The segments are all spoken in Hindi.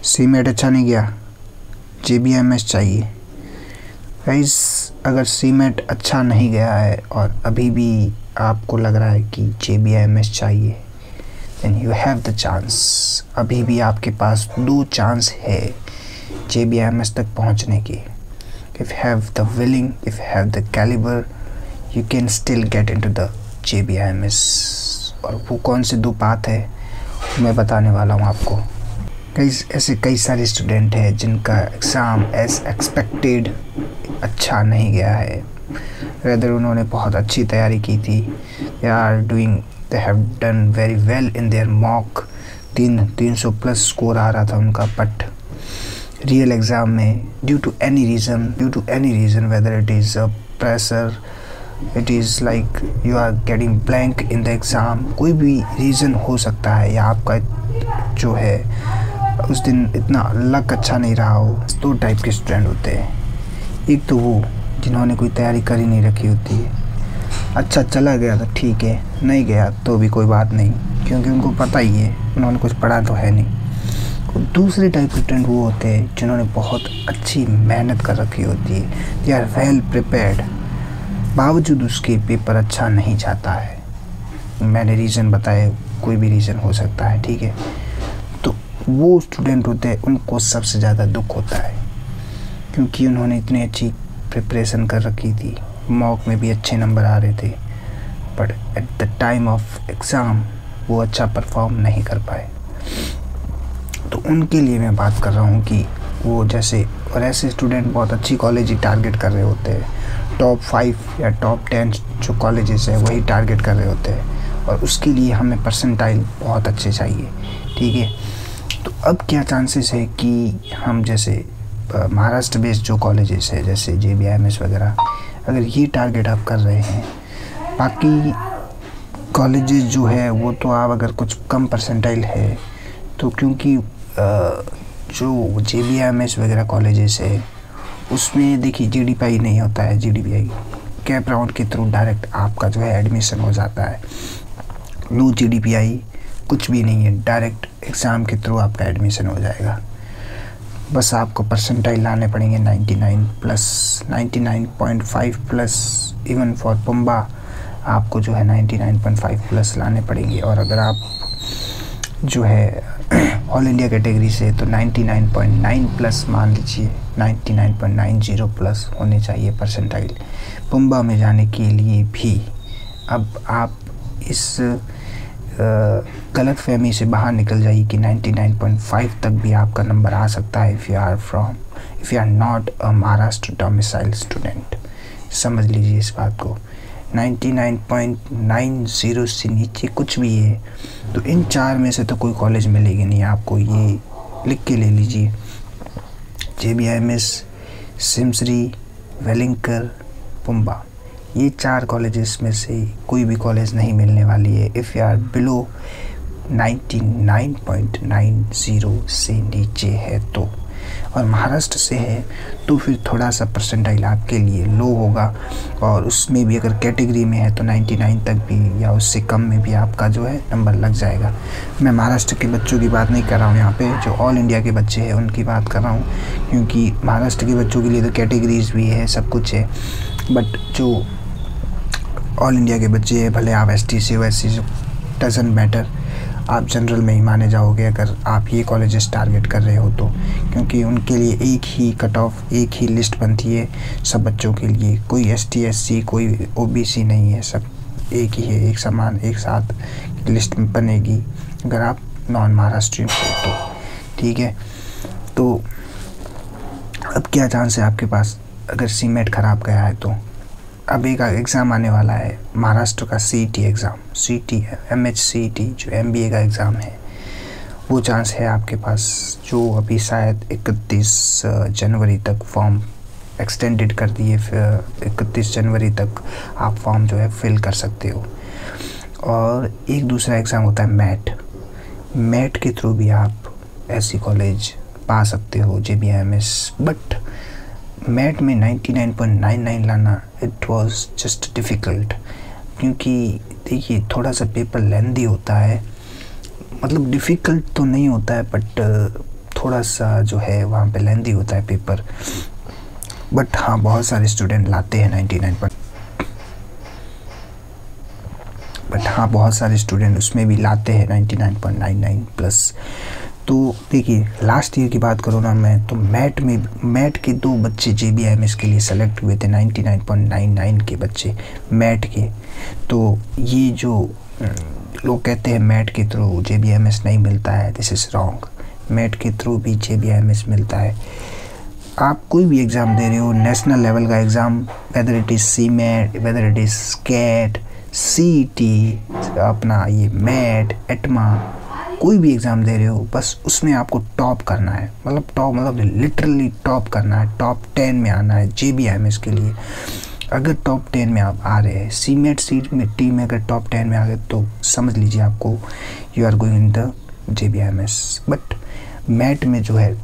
सीमेट अच्छा नहीं गया, JBMS चाहिए। गाइस अगर सीमेट अच्छा नहीं गया है और अभी भी आपको लग रहा है कि JBMS चाहिए, then you have the chance. अभी भी आपके पास 2 चांस है JBMS तक पहुंचने की। If you have the willing, if you have the caliber, you can still get into the JBMS। और वो कौन से 2 पाथ है मैं बताने वाला हूँ आपको। ऐसे कई सारे स्टूडेंट हैं जिनका एग्ज़ाम एज एक्सपेक्टेड अच्छा नहीं गया है, रेदर उन्होंने बहुत अच्छी तैयारी की थी। They have done very well in their mock. 300 plus score आ रहा था उनका, बट रियल एग्ज़ाम में due to any reason whether it is a pressure, it is like you are getting blank in the exam, कोई भी रीज़न हो सकता है, या आपका जो है उस दिन इतना लक अच्छा नहीं रहा हो। 2 टाइप के स्टूडेंट होते हैं। एक तो वो जिन्होंने कोई तैयारी कर ही नहीं रखी होती है, अच्छा चला गया तो ठीक है, नहीं गया तो भी कोई बात नहीं, क्योंकि उनको पता ही है उन्होंने कुछ पढ़ा तो है नहीं। दूसरे टाइप के स्टूडेंट वो होते हैं जिन्होंने बहुत अच्छी मेहनत कर रखी होती है, दे आर वेल प्रिपेयर्ड, बावजूद उसके पेपर अच्छा नहीं जाता है। मैंने रीज़न बताए, कोई भी रीज़न हो सकता है, ठीक है। तो वो स्टूडेंट होते हैं, उनको सबसे ज़्यादा दुख होता है, क्योंकि उन्होंने इतनी अच्छी प्रिपरेशन कर रखी थी, मॉक में भी अच्छे नंबर आ रहे थे, but at the time of exam वो अच्छा परफॉर्म नहीं कर पाए। तो उनके लिए मैं बात कर रहा हूँ कि वो जैसे, और ऐसे स्टूडेंट बहुत अच्छी कॉलेज ही टारगेट कर रहे होते हैं, टॉप 5 या टॉप 10 जो कॉलेजेस है वही टारगेट कर रहे होते हैं, और उसके लिए हमें परसेंटाइल बहुत अच्छे चाहिए, ठीक है। तो अब क्या चांसेस है कि हम जैसे महाराष्ट्र बेस्ड जो कॉलेजेस है जैसे JBMS वगैरह, अगर ये टारगेट आप कर रहे हैं, बाकी कॉलेजेस जो है वो तो आप अगर कुछ कम परसेंटाइल है तो, क्योंकि जो JBMS वगैरह कॉलेजेस है उसमें देखिए GDPI नहीं होता है, GDPI कैप राउंड के थ्रू डायरेक्ट आपका जो है एडमिशन हो जाता है। नो GDPI कुछ भी नहीं है, डायरेक्ट एग्ज़ाम के थ्रू आपका एडमिशन हो जाएगा। बस आपको परसेंटाइल लाने पड़ेंगे 99 plus, 99.5 plus, even for PUMBA आपको जो है 99.5 प्लस लाने पड़ेंगे। और अगर आप जो है ऑल इंडिया कैटेगरी से तो 99.9 प्लस मान लीजिए, 99.90 प्लस होने चाहिए परसेंटाइल पुम्बा में जाने के लिए भी। अब आप इस गलत फहमी से बाहर निकल जाइए कि 99.5 तक भी आपका नंबर आ सकता है if you are not a Maharashtra domicile student. समझ लीजिए इस बात को। 99.90 से नीचे कुछ भी है तो इन 4 में से तो कोई कॉलेज मिलेगी नहीं आपको, ये लिख के ले लीजिए। JBMS, सिमसरी, वेलिंकर, पुम्बा, ये 4 कॉलेजेस में से कोई भी कॉलेज नहीं मिलने वाली है इफ़ यू आर बिलो 99.90 से नीचे है तो। और महाराष्ट्र से है तो फिर थोड़ा सा परसेंटाइल आपके लिए लो होगा, और उसमें भी अगर कैटेगरी में है तो 99 तक भी या उससे कम में भी आपका जो है नंबर लग जाएगा। मैं महाराष्ट्र के बच्चों की बात नहीं कर रहा हूँ यहाँ पे, जो ऑल इंडिया के बच्चे हैं उनकी बात कर रहा हूँ, क्योंकि महाराष्ट्र के बच्चों के लिए तो कैटेगरीज भी है, सब कुछ है, बट जो ऑल इंडिया के बच्चे हैं, भले आप ST से हो, SC से, डजंट मैटर, आप जनरल में ही माने जाओगे अगर आप ये कॉलेजेस टारगेट कर रहे हो तो, क्योंकि उनके लिए एक ही कट ऑफ, एक ही लिस्ट बनती है सब बच्चों के लिए, कोई ST SC कोई OBC नहीं है, सब एक ही है, एक समान एक साथ लिस्ट में बनेगी अगर आप नॉन महाराष्ट्रियन हो तो, ठीक है। तो अब क्या चांस है आपके पास अगर सीमेट ख़राब गया है तो। अब एक एग्ज़ाम आने वाला है महाराष्ट्र का CET एग्ज़ाम, CET MHCET जो MBA का एग्ज़ाम है, वो चांस है आपके पास, जो अभी शायद 31 जनवरी तक फॉर्म एक्सटेंडेड कर दिए, फिर 31 जनवरी तक आप फॉर्म जो है फिल कर सकते हो। और एक दूसरा एग्ज़ाम होता है मैट के थ्रू भी आप ऐसी कॉलेज पा सकते हो JBMS, बट मैट में 99.99 लाना इट वाज जस्ट डिफ़िकल्ट, क्योंकि देखिए थोड़ा सा पेपर लेंदी होता है, मतलब डिफ़िकल्ट तो नहीं होता है बट थोड़ा सा जो है वहाँ पे लेंदी होता है पेपर, बट हाँ बहुत सारे स्टूडेंट लाते हैं 99 पर, बट हाँ बहुत सारे स्टूडेंट उसमें भी लाते हैं 99.99 प्लस। तो देखिए लास्ट ईयर की बात करूँ ना मैं, तो मैट के 2 बच्चे JBIMS के लिए सेलेक्ट हुए थे, 99.99 के बच्चे मैट के। तो ये जो लोग कहते हैं मैट के थ्रू JBIMS नहीं मिलता है, दिस इज़ रॉन्ग। मैट के थ्रू भी JBIMS मिलता है। आप कोई भी एग्ज़ाम दे रहे हो, नेशनल लेवल का exam, whether it is CMAT, whether it is CAT, CET, अपना ये मैट, एटमा, कोई भी एग्ज़ाम दे रहे हो, बस उसमें आपको टॉप करना है, मतलब टॉप मतलब लिटरली टॉप करना है, टॉप 10 में आना है JBIMS के लिए। अगर टॉप 10 में आप आ रहे हैं, CMAT CET में अगर टॉप 10 में आ गए तो समझ लीजिए आपको you are going in the JBIMS। But MAT में जो है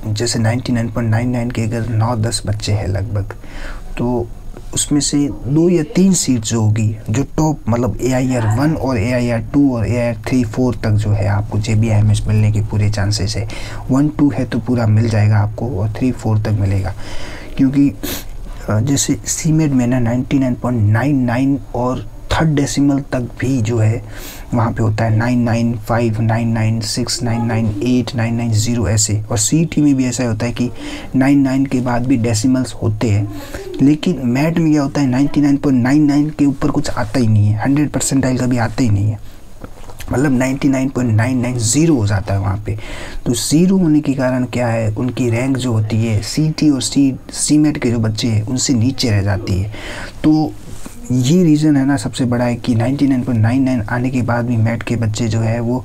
जैसे 99.99 के अगर 9-10 बच्चे हैं लगभग, तो उसमें से 2 या 3 सीट जो होगी जो टॉप मतलब AIR 1 और AIR 2 और AIR 3-4 तक जो है आपको JBIMS मिलने के पूरे चांसेस है। 1-2 है तो पूरा मिल जाएगा आपको, और 3-4 तक मिलेगा, क्योंकि जैसे CMAT में ना 99.99 और 3rd डेसिमल तक भी जो है वहाँ पे होता है 995, 996, 998, 990 ऐसे। और CET में भी ऐसा होता है कि 99 के बाद भी डेसिमल्स होते हैं, लेकिन मैट में क्या होता है 99.99 के ऊपर कुछ आता ही नहीं है, 100 परसेंटाइल का भी आता ही नहीं है, मतलब 99.99 हो जाता है वहाँ पे। तो 0 होने के कारण क्या है, उनकी रैंक जो होती है CET और CMAT के जो बच्चे हैं उनसे नीचे रह जाती है। तो ये रीज़न है ना सबसे बड़ा है कि 99.99 आने के बाद भी मैट के बच्चे जो है वो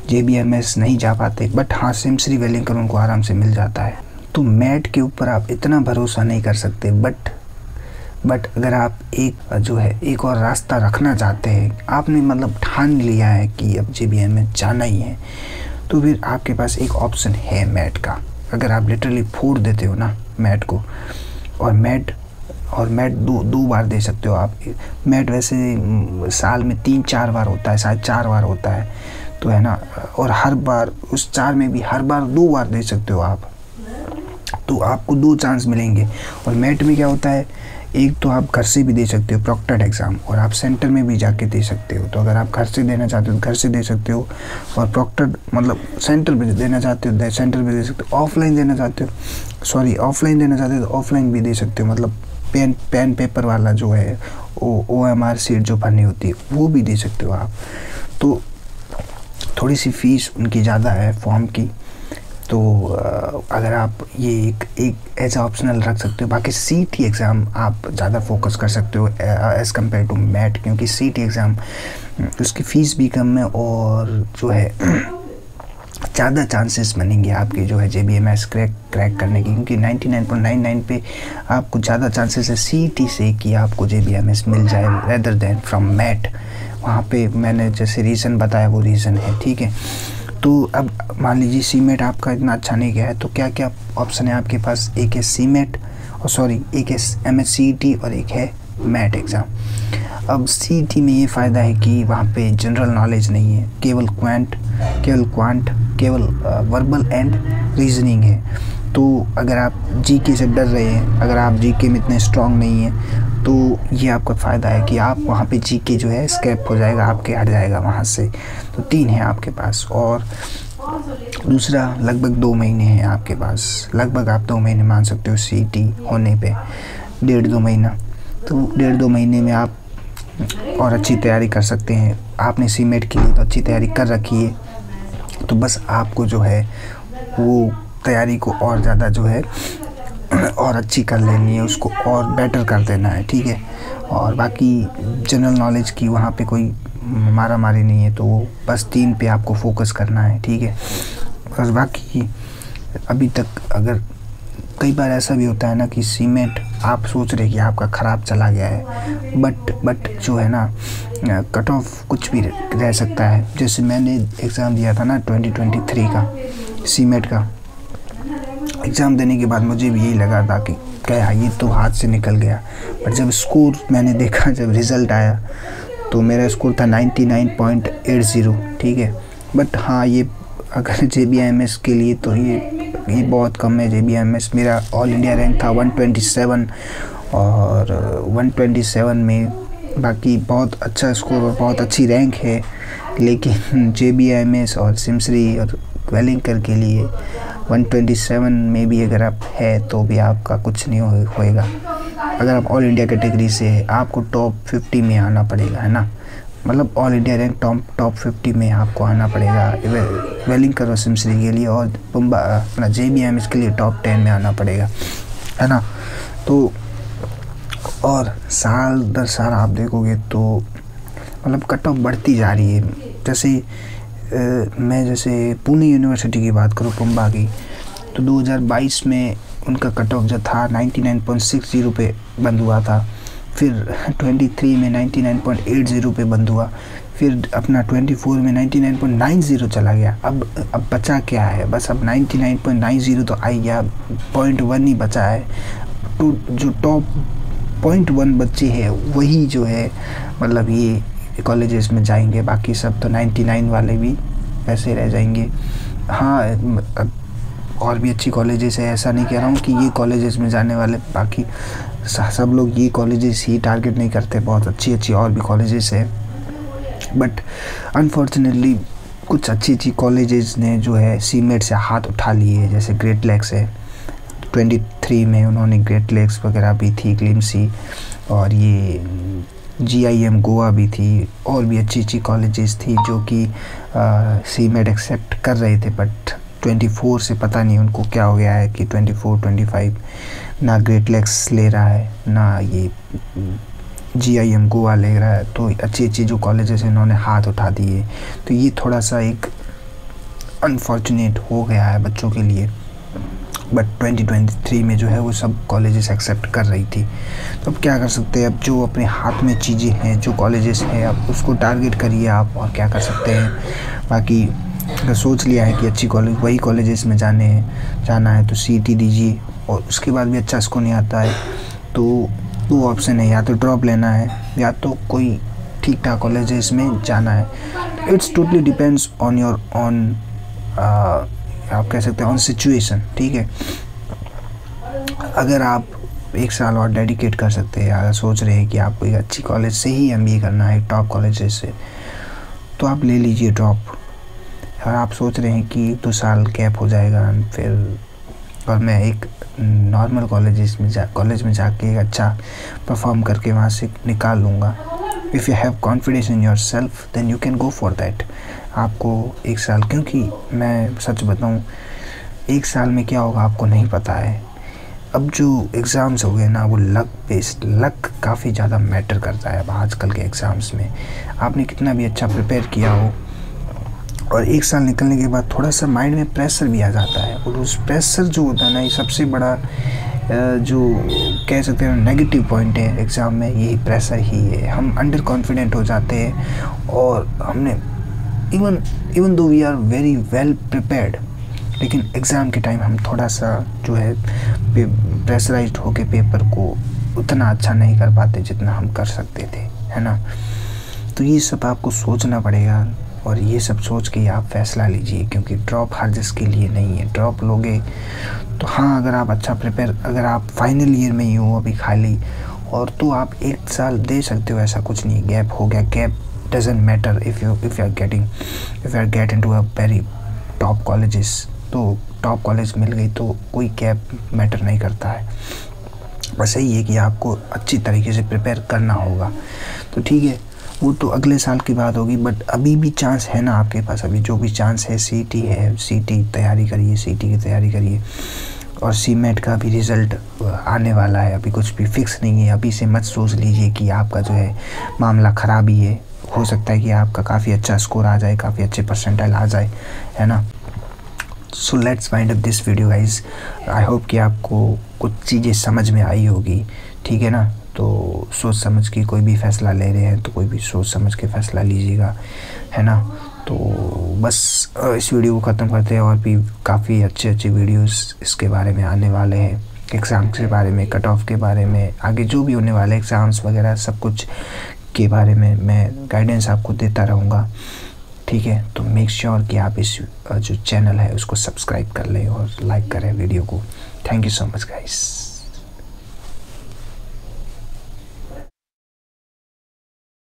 JBIMS नहीं जा पाते, बट हाँ सिमसरी वेलिंगकर उनको आराम से मिल जाता है। तो मैट के ऊपर आप इतना भरोसा नहीं कर सकते, बट अगर आप एक और रास्ता रखना चाहते हैं, आपने मतलब ठान लिया है कि अब JBIMS जाना ही है, तो फिर आपके पास एक ऑप्शन है मैट का। अगर आप लिटरली फोड़ देते हो ना मैट को, और मैट दो बार दे सकते हो आप। मैट वैसे साल में 3-4 बार होता है, शायद 4 बार होता है, तो है ना, और हर बार उस 4 में भी हर बार 2 बार दे सकते हो आप, तो आपको 2 चांस मिलेंगे। और मैट में क्या होता है, एक तो आप घर से भी दे सकते हो प्रॉक्टर्ड एग्ज़ाम, और आप सेंटर में भी जाके दे सकते हो। तो अगर आप घर से देना चाहते हो घर से दे सकते हो, और प्रॉक्टर्ड मतलब सेंटर पे देना चाहते हो सेंटर पे दे सकते हो। ऑफलाइन देना चाहते हो तो ऑफलाइन भी दे सकते हो, मतलब पेन पेपर वाला जो है OMR सीट जो भरनी होती है वो भी दे सकते हो आप। तो थोड़ी सी फ़ीस उनकी ज़्यादा है फॉर्म की, तो अगर आप ये एक एज ऑप्शनल रख सकते हो। बाकी CET एग्ज़ाम आप ज़्यादा फोकस कर सकते हो एज़ कम्पेयर टू मैट, क्योंकि CET एग्ज़ाम उसकी फ़ीस भी कम है, और जो है ज़्यादा चांसेस बनेंगे आपके जो है JBIMS क्रैक करने की, क्योंकि 99.99 पे आपको ज़्यादा चांसेस है CET से कि आपको JBIMS मिल जाए रेदर देन फ्रॉम मैट। वहाँ पे मैंने जैसे रीज़न बताया वो रीज़न है, ठीक है। तो अब मान लीजिए CMAT आपका इतना अच्छा नहीं गया है, तो क्या क्या ऑप्शन है आपके पास। एक है CMAT एक है MSCET और एक है मैट एग्ज़ाम। अब CET में ये फ़ायदा है कि वहाँ पे जनरल नॉलेज नहीं है, केवल वर्बल एंड रीजनिंग है। तो अगर आप GK से डर रहे हैं, अगर आप GK में इतने स्ट्रॉन्ग नहीं हैं, तो ये आपका फ़ायदा है कि आप वहाँ पे GK जो है स्कैप हो जाएगा, आपके हट जाएगा वहाँ से। तो 3 है आपके पास, और दूसरा लगभग 2 महीने हैं आपके पास, लगभग आप 2 महीने मान सकते हो CET होने पे, 1.5-2 महीना। तो 1.5-2 महीने में आप और अच्छी तैयारी कर सकते हैं। आपने CMAT के लिए तो अच्छी तैयारी कर रखी है, तो बस आपको जो है वो तैयारी को और ज़्यादा जो है और अच्छी कर लेनी है, उसको और बेटर कर देना है, ठीक है। और बाकी जनरल नॉलेज की वहाँ पे कोई मारा मारी नहीं है, तो वो बस 3 पे आपको फोकस करना है, ठीक है। और बाकी अभी तक अगर कई बार ऐसा भी होता है ना कि CMAT आप सोच रहे कि आपका ख़राब चला गया है, बट जो है ना कट ऑफ कुछ भी रह सकता है। जैसे मैंने एग्ज़ाम दिया था ना 2023 का CMAT का एग्ज़ाम देने के बाद मुझे भी यही लगा था कि क्या ये तो हाथ से निकल गया, बट जब स्कोर मैंने देखा, जब रिज़ल्ट आया तो मेरा स्कोर था 99.80, ठीक है। बट हाँ, ये अगर JBIMS के लिए तो ये बहुत कम है। JBIMS मेरा ऑल इंडिया रैंक था 127 और 127 में बाकी बहुत अच्छा स्कोर और बहुत अच्छी रैंक है, लेकिन JBIMS और सिमसरी और वेलिंगकर के लिए 127 में भी अगर आप है तो भी आपका कुछ नहीं होएगा। अगर आप ऑल इंडिया कैटेगरी से है आपको टॉप 50 में आना पड़ेगा, है ना, मतलब ऑल इंडिया रैंक टॉप 50 में आपको आना पड़ेगा वेलिंगकर और सिमसरी के लिए, और अपना JBIMS के लिए टॉप 10 में आना पड़ेगा, है ना। तो और साल दर साल आप देखोगे तो मतलब कट ऑफ बढ़ती जा रही है। जैसे पुणे यूनिवर्सिटी की बात करूँ पुम्बा की, तो 2022 में उनका कट ऑफ जो था 99.60 पे बंद हुआ था, फिर 23 में 99.80 पे बंद हुआ, फिर अपना 24 में 99.90 चला गया। अब बचा क्या है, बस अब 99.90 तो आई गया, 0.1 ही बचा है। तो जो टॉप 0.1 बच्चे हैं वही जो है मतलब ये कॉलेजेस में जाएंगे, बाकी सब तो 99 वाले भी ऐसे रह जाएंगे। हाँ, और भी अच्छी कॉलेजेस है, ऐसा नहीं कह रहा हूँ कि ये कॉलेजेस में जाने वाले बाकी सब लोग ये कॉलेजेस ही टारगेट नहीं करते, बहुत अच्छी और भी कॉलेजेस है, बट अनफॉर्चुनेटली कुछ अच्छी कॉलेजेस ने जो है सीमेट से हाथ उठा लिए है। जैसे ग्रेट लेक्स है, 23 में उन्होंने ग्रेट लेक्स वगैरह भी थी, क्लिमसी, और ये GIM गोवा भी थी, और भी अच्छी कॉलेजेस थी जो कि सीमेट एक्सेप्ट कर रहे थे, बट 24 से पता नहीं उनको क्या हो गया है कि 24-25 ना ग्रेट लेक्स ले रहा है ना ये GIM गोवा ले रहा है। तो अच्छी जो कॉलेजेस इन्होंने हाथ उठा दिए, तो ये थोड़ा सा एक अनफॉर्चुनेट हो गया है बच्चों के लिए। बट 2023 में जो है वो सब कॉलेजेस एक्सेप्ट कर रही थी, तो अब क्या कर सकते हैं। अब जो अपने हाथ में चीज़ें हैं, जो कॉलेजेस हैं, अब उसको टारगेट करिए आप, और क्या कर सकते हैं। बाकी अगर सोच लिया है कि अच्छी कॉलेज वही कॉलेजेस में जाना है तो CET दीजिए, और उसके बाद भी अच्छा स्कोर नहीं आता है तो 2 ऑप्शन है, या तो ड्रॉप लेना है या तो कोई ठीक ठाक कॉलेजेस में जाना है। It's totally depends on your आप कह सकते हैं ऑन सिचुएशन, ठीक है। अगर आप 1 साल और डेडिकेट कर सकते हैं, अगर सोच रहे हैं कि आपको एक अच्छी कॉलेज से ही MBA करना है, टॉप कॉलेजेस से, तो आप ले लीजिए ड्रॉप। और आप सोच रहे हैं कि 2 साल गैप हो जाएगा फिर और मैं एक नॉर्मल कॉलेज में जाके एक अच्छा परफॉर्म करके वहाँ से निकाल लूँगा, if you have confidence in yourself then you can go for that. आपको 1 साल, क्योंकि मैं सच बताऊँ 1 साल में क्या होगा आपको नहीं पता है। अब जो एग्ज़ाम्स हो गए ना वो लक काफ़ी ज़्यादा मैटर करता है। अब आजकल के एग्ज़ाम्स में आपने कितना भी अच्छा प्रिपेयर किया हो, और 1 साल निकलने के बाद थोड़ा सा माइंड में प्रेशर भी आ जाता है, और उस प्रेशर जो होता है ना, ये सबसे बड़ा जो कह सकते हैं नेगेटिव पॉइंट है एग्ज़ाम में, यही प्रेशर ही है। हम अंडर कॉन्फिडेंट हो जाते हैं, और हमने even though we are very well prepared, लेकिन एग्ज़ाम के टाइम हम थोड़ा सा जो है प्रेशराइज्ड होकर पेपर को उतना अच्छा नहीं कर पाते जितना हम कर सकते थे, है ना। तो ये सब आपको सोचना पड़ेगा, और ये सब सोच के आप फैसला लीजिए, क्योंकि ड्रॉप हर जिसके लिए नहीं है। ड्रॉप लोगे तो हाँ, अगर आप अच्छा प्रिपेयर, अगर आप फाइनल ईयर में ही हो अभी खाली, और तो आप 1 साल दे सकते हो, ऐसा कुछ नहीं। गैप हो गया, gap doesn't matter if you are get into a very top colleges, तो टॉप कॉलेज मिल गई तो कोई गैप मैटर नहीं करता है। बस यही है कि आपको अच्छी तरीके से प्रिपेयर करना होगा। तो ठीक है, वो तो अगले साल की बात होगी, बट अभी भी चांस है ना आपके पास। अभी जो भी चांस है, CET है, CET तैयारी करिए, CET की तैयारी करिए, और सीमेट का भी रिज़ल्ट आने वाला है। अभी कुछ भी फिक्स नहीं है, अभी से मत सोच लीजिए कि आपका जो है मामला ख़राब ही है। हो सकता है कि आपका काफ़ी अच्छा स्कोर आ जाए, काफ़ी अच्छे परसेंटाइल आ जाए, है ना। So let's wind up this video guys. I hope कि आपको कुछ चीज़ें समझ में आई होगी, ठीक है ना। तो सोच समझ के कोई भी फ़ैसला ले रहे हैं तो कोई भी सोच समझ के फ़ैसला लीजिएगा, है ना। तो बस इस वीडियो को ख़त्म करते हैं, और भी काफ़ी अच्छे वीडियोस इसके बारे में आने वाले हैं, एग्ज़ाम्स के बारे में, कट ऑफ के बारे में, आगे जो भी होने वाले एग्ज़ाम्स वगैरह सब कुछ के बारे में मैं गाइडेंस आपको देता रहूँगा। ठीक है, तो मेक श्योर कि आप इस जो चैनल है उसको सब्सक्राइब कर लें और लाइक करें वीडियो को। Thank you so much guys.